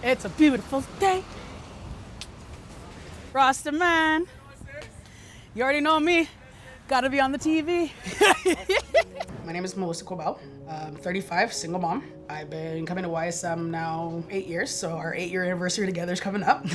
It's a beautiful day. Rasta man. You already know me. Gotta be on the TV. My name is Melissa Quabell. I'm 35, single mom. I've been coming to Y.S.M now 8 years, so our 8-year anniversary together is coming up.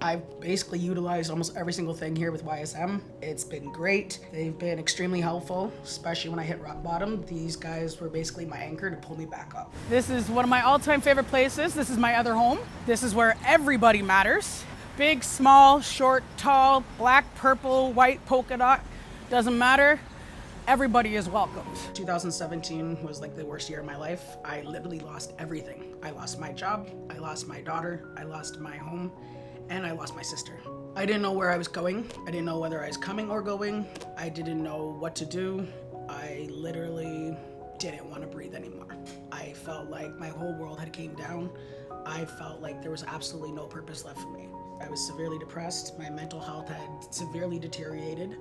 I've basically utilized almost every single thing here with Y.S.M. It's been great. They've been extremely helpful, especially when I hit rock bottom. These guys were basically my anchor to pull me back up. This is one of my all-time favorite places. This is my other home. This is where everybody matters. Big, small, short, tall, black, purple, white, polka dot, doesn't matter. Everybody is welcomed. 2017 was like the worst year of my life. I literally lost everything. I lost my job, I lost my daughter, I lost my home, and I lost my sister. I didn't know where I was going. I didn't know whether I was coming or going. I didn't know what to do. I literally didn't want to breathe anymore. I felt like my whole world had came down. I felt like there was absolutely no purpose left for me. I was severely depressed. My mental health had severely deteriorated,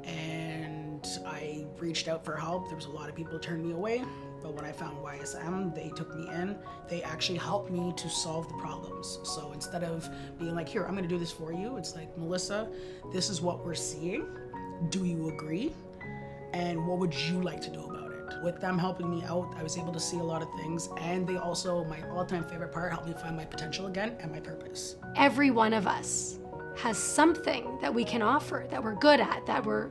and I reached out for help. There was a lot of people who turned me away, but when I found Y.S.M, they took me in. They actually helped me to solve the problems. So instead of being like, here, I'm gonna do this for you, it's like, Melissa, this is what we're seeing. Do you agree? And what would you like to do about it? With them helping me out, I was able to see a lot of things, and they also, my all-time favorite part, helped me find my potential again and my purpose. Every one of us has something that we can offer, that we're good at, that we're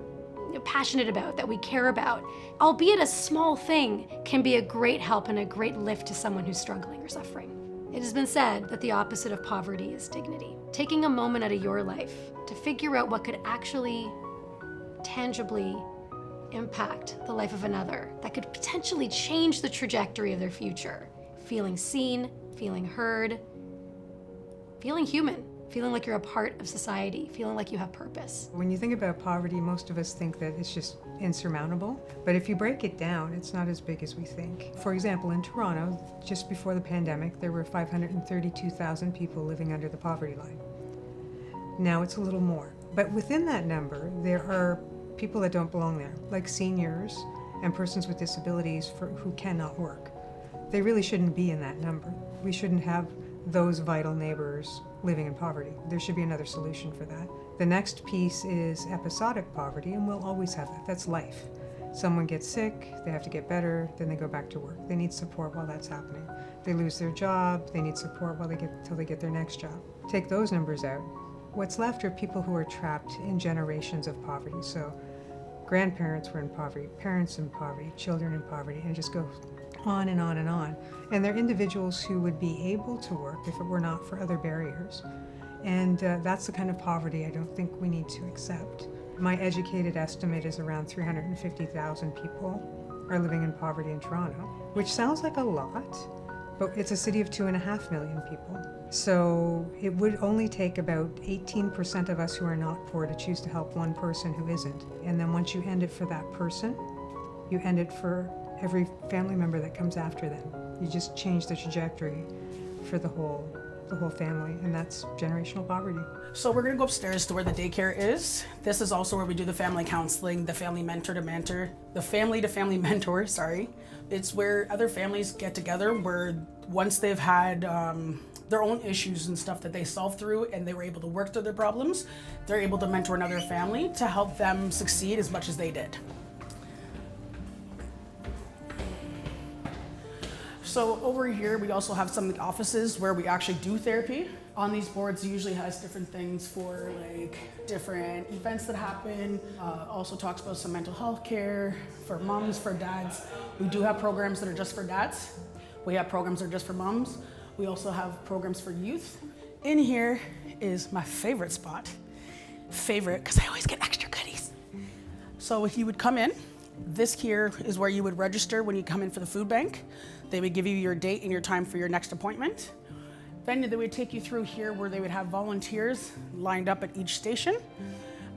passionate about, that we care about. Albeit a small thing can be a great help and a great lift to someone who's struggling or suffering. It has been said that the opposite of poverty is dignity. Taking a moment out of your life to figure out what could actually tangibly impact the life of another, that could potentially change the trajectory of their future. Feeling seen, feeling heard, feeling human. Feeling like you're a part of society, feeling like you have purpose. When you think about poverty, most of us think that it's just insurmountable. But if you break it down, it's not as big as we think. For example, in Toronto, just before the pandemic, there were 532,000 people living under the poverty line. Now it's a little more. But within that number, there are people that don't belong there, like seniors and persons with disabilities who cannot work. They really shouldn't be in that number. We shouldn't have those vital neighbors living in poverty. There should be another solution for that. The next piece is episodic poverty, and we'll always have that. That's life. Someone gets sick, they have to get better, then they go back to work. They need support while that's happening. They lose their job, they need support till they get their next job. Take those numbers out. What's left are people who are trapped in generations of poverty. So grandparents were in poverty, parents in poverty, children in poverty, and it just goes on and on and on. And they're individuals who would be able to work if it were not for other barriers. And that's the kind of poverty I don't think we need to accept. My educated estimate is around 350,000 people are living in poverty in Toronto, which sounds like a lot, but it's a city of 2.5 million people. So it would only take about 18% of us who are not poor to choose to help one person who isn't. And then once you end it for that person, you end it for every family member that comes after them. You just change the trajectory for the whole family, and that's generational poverty. So we're gonna go upstairs to where the daycare is. This is also where we do the family counseling, the family mentor to mentor, the family to family mentor, sorry. It's where other families get together, where once they've had their own issues and stuff that they solved through and they were able to work through their problems, they're able to mentor another family to help them succeed as much as they did. So over here, we also have some of the offices where we actually do therapy. On these boards, it usually has different things for like different events that happen. Also talks about some mental health care for moms, for dads. We do have programs that are just for dads. We have programs that are just for moms. We also have programs for youth. In here is my favorite spot. Favorite, because I always get extra goodies. So if you would come in, this here is where you would register when you come in for the food bank. They would give you your date and your time for your next appointment. Then they would take you through here where they would have volunteers lined up at each station,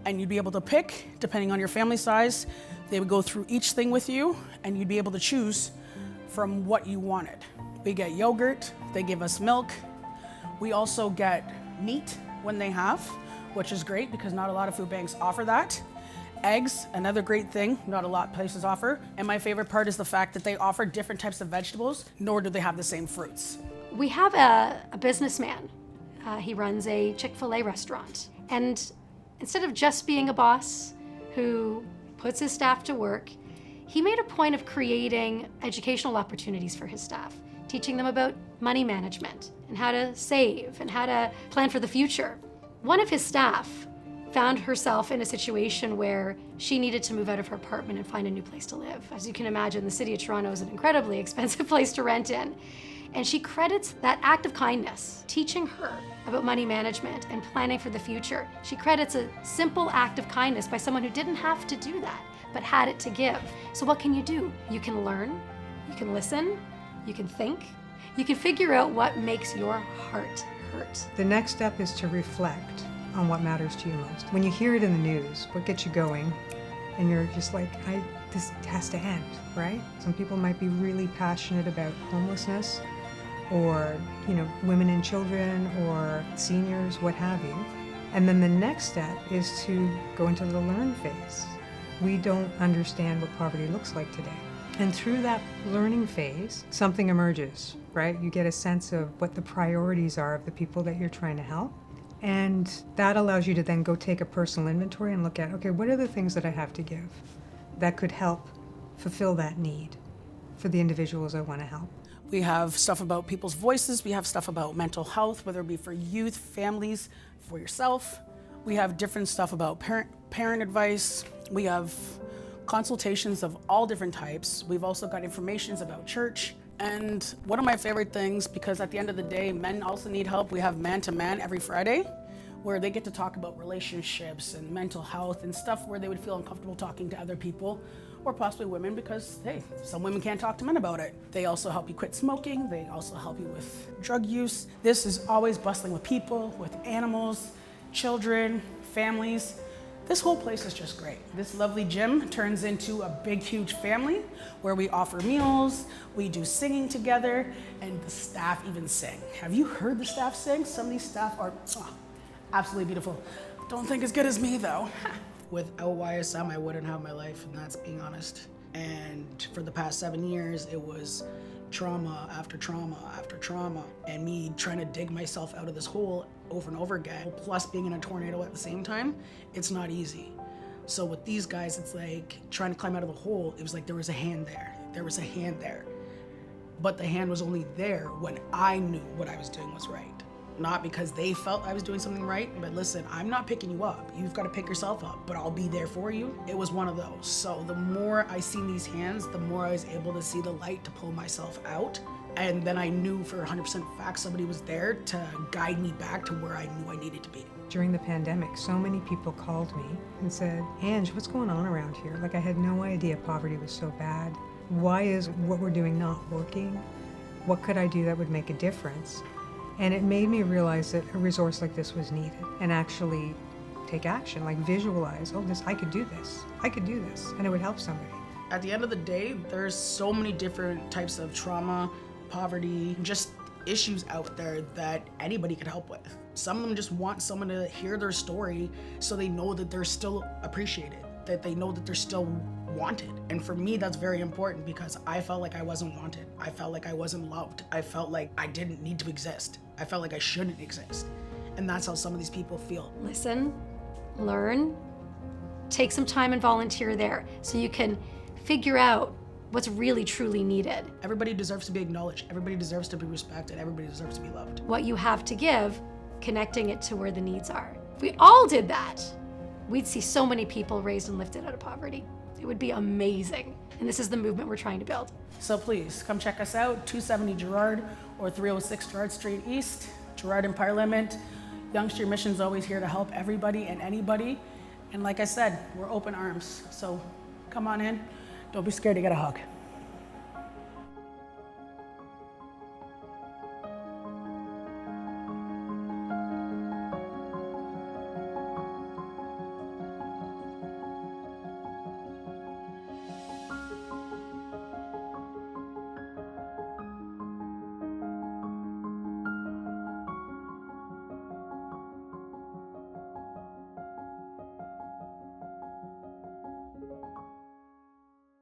and you'd be able to pick, depending on your family size. They would go through each thing with you, and you'd be able to choose from what you wanted. We get yogurt, they give us milk. We also get meat when they have, which is great because not a lot of food banks offer that. Eggs, another great thing, not a lot of places offer. And my favorite part is the fact that they offer different types of vegetables, nor do they have the same fruits. We have a businessman. He runs a Chick-fil-A restaurant. And instead of just being a boss who puts his staff to work, he made a point of creating educational opportunities for his staff, teaching them about money management and how to save and how to plan for the future. One of his staff found herself in a situation where she needed to move out of her apartment and find a new place to live. As you can imagine, the city of Toronto is an incredibly expensive place to rent in. And she credits that act of kindness, teaching her about money management and planning for the future. She credits a simple act of kindness by someone who didn't have to do that, but had it to give. So what can you do? You can learn, you can listen, you can think, you can figure out what makes your heart hurt. The next step is to reflect on what matters to you most. When you hear it in the news, what gets you going, and you're just like, this has to end, right? Some people might be really passionate about homelessness, or women and children, or seniors, what have you. And then the next step is to go into the learn phase. We don't understand what poverty looks like today. And through that learning phase, something emerges, right? You get a sense of what the priorities are of the people that you're trying to help. And that allows you to then go take a personal inventory and look at, okay, what are the things that I have to give that could help fulfill that need for the individuals I want to help? We have stuff about people's voices. We have stuff about mental health, whether it be for youth, families, for yourself. We have different stuff about parent advice. We have consultations of all different types. We've also got informations about church. And one of my favorite things, because at the end of the day, men also need help, we have Man to Man every Friday, where they get to talk about relationships and mental health and stuff where they would feel uncomfortable talking to other people, or possibly women, because, hey, some women can't talk to men about it. They also help you quit smoking. They also help you with drug use. This is always bustling with people, with animals, children, families. This whole place is just great. This lovely gym turns into a big, huge family where we offer meals, we do singing together, and the staff even sing. Have you heard the staff sing? Some of these staff are absolutely beautiful. Don't think as good as me though. Without Y.S.M, I wouldn't have my life, and that's being honest. And for the past 7 years, it was trauma after trauma after trauma, and me trying to dig myself out of this hole over and over again, plus being in a tornado at the same time. It's not easy. So with these guys, it's like trying to climb out of the hole. It was like there was a hand there. There was a hand there. But the hand was only there when I knew what I was doing was right. Not because they felt I was doing something right, but listen, I'm not picking you up. You've got to pick yourself up, but I'll be there for you. It was one of those. So the more I seen these hands, the more I was able to see the light to pull myself out. And then I knew for 100% fact somebody was there to guide me back to where I knew I needed to be. During the pandemic, so many people called me and said, Ange, what's going on around here? Like, I had no idea poverty was so bad. Why is what we're doing not working? What could I do that would make a difference? And it made me realize that a resource like this was needed, and actually take action, like visualize, I could do this, and it would help somebody. At the end of the day, there's so many different types of trauma, poverty, just issues out there that anybody could help with. Some of them just want someone to hear their story so they know that they're still appreciated, that they know that they're still wanted. And for me, that's very important because I felt like I wasn't wanted. I felt like I wasn't loved. I felt like I didn't need to exist. I felt like I shouldn't exist. And that's how some of these people feel. Listen, learn, take some time and volunteer there so you can figure out what's really truly needed. Everybody deserves to be acknowledged. Everybody deserves to be respected. Everybody deserves to be loved. What you have to give, connecting it to where the needs are. If we all did that, we'd see so many people raised and lifted out of poverty. It would be amazing. And this is the movement we're trying to build. So please come check us out, 270 Gerrard or 306 Gerrard Street East, Gerrard in Parliament. Youngster Mission's always here to help everybody and anybody. And like I said, we're open arms. So come on in. Don't be scared to get a hug.